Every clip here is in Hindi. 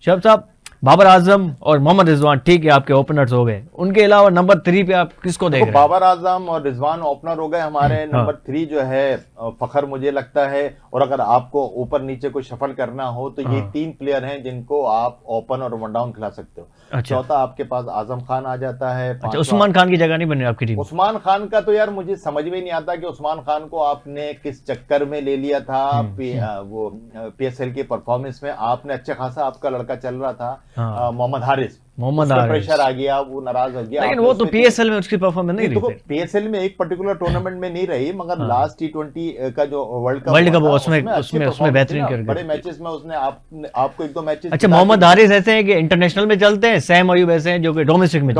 शोएब साहब, बाबर आजम और मोहम्मद रिजवान ठीक है आपके ओपनर्स हो गए, उनके अलावा नंबर 3 पे आप किसको देख रहे हैं? बाबर आजम और रिजवान ओपनर हो गए हमारे। नंबर 3 जो है फखर मुझे लगता है। और अगर आपको ऊपर नीचे को शफल करना हो तो ये 3 प्लेयर हैं जिनको आप ओपन और वन डाउन खिला सकते हो। अच्छा। चौथा आपके पास आजम खान आ जाता है। अच्छा, उस्मान खान की जगह नहीं बनी आपकी टीम? उस्मान खान का तो यार मुझे समझ में नहीं आता कि उस्मान खान को आपने किस चक्कर में ले लिया था। वो पीएसएल की परफॉर्मेंस में आपने अच्छा खासा आपका लड़का चल रहा था, मोहम्मद हारिस, प्रेशर आ गया, वो नाराज हो गया। लेकिन वो तो पीएसएल में उसकी परफॉर्मेंस नहीं रही। पीएसएल में एक पर्टिकुलर टूर्नामेंट में नहीं रही, मगर लास्ट T20 का जो वर्ल्ड कप उसमें बेहतरीन कर बड़े मैचेस में उसने आपको 1-2 मैचेस। अच्छा, मोहम्मद हारिस ऐसे हैं कि इंटरनेशनल में चलते हैं, सैम अयूब ऐसे हैं जो कि डोमेस्टिक में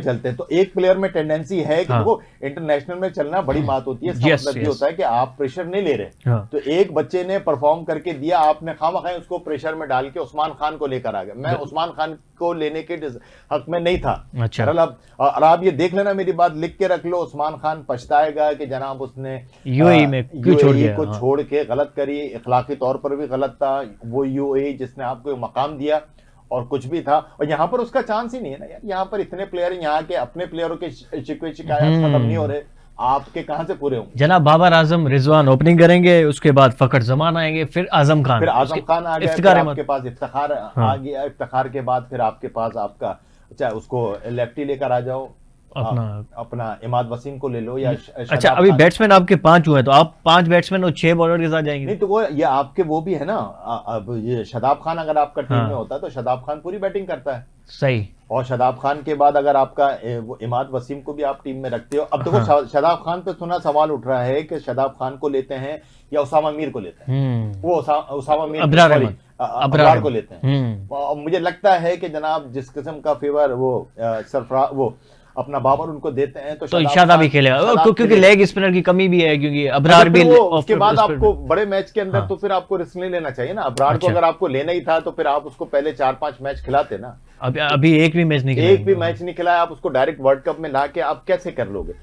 चलते हैं। तो एक प्लेयर में टेंडेंसी है कि वो इंटरनेशनल में चलना बड़ी बात होती है। इसका मतलब ये होता है कि आप प्रेशर नहीं ले रहे। तो एक बच्चे ने परफॉर्म करके दिया, आपने खामखाई उसको प्रेशर में डाल के उस्मान खान को लेकर आ गए। मैं उस्मान खान को लेने के हक में नहीं था। अच्छा। और आप ये देख लेना, मेरी बात लिख के रख लो, उस्मान खान पछताएगा कि जनाब उसने यूएई में क्यों छोड़ के गलत करी, इखलाकी तौर पर भी गलत था। वो यूएई जिसने आपको मकाम दिया और कुछ भी था, और यहाँ पर उसका चांस ही नहीं है ना यार। यहाँ पर इतने प्लेयर, यहाँ के अपने प्लेयरों के शिकवे शिकायत खत्म नहीं हो रहे, आपके कहां से पूरे होंगे? जनाब बाबर आजम रिजवान ओपनिंग करेंगे, उसके बाद फखर जमान आएंगे, फिर आजम खान आ गया, फिर आपके पास इफ्तिखार आ गया। इफ्तिखार के बाद फिर आपके पास आपका, चाहे उसको लेफ्टी लेकर आ जाओ, अपना इमाद वसीम को ले लो या अच्छा, अभी बैट्समैन आपके 5 हुए, तो आप 5 बैट्समैन और 6 बॉलर के साथ जाएंगे? नहीं तो वो ये आपके वो भी है ना। अब ये शादाब खान अगर आपका टीम में होता है तो शादाब खान पूरी बैटिंग करता है। सही। और शादाब खान के बाद अगर आपका वो इमाद वसीम को भी आप टीम में रखते हो। अब देखो शादाब खान पे सुना सवाल उठ रहा है कि शादाब खान को लेते हैं या उसामा मीर को लेते हैं। वो उसामा मीर अबरार को लेते हैं। मुझे लगता है कि जनाब जिस किस्म का फेवर वो सरफराज वो अपना बाबर उनको देते हैं तो शादाब भी खेलेगा, क्योंकि लेग स्पिनर की कमी भी है, क्योंकि अबरार भी। उसके बाद आपको बड़े मैच के अंदर तो फिर आपको रिस्क नहीं लेना चाहिए ना। अबरार को अगर आपको लेना ही था तो फिर आप उसको पहले 4-5 मैच खिलाते ना। अभी एक भी मैच नहीं खिलाया, आप उसको डायरेक्ट वर्ल्ड कप में लाके आप कैसे कर लोगे?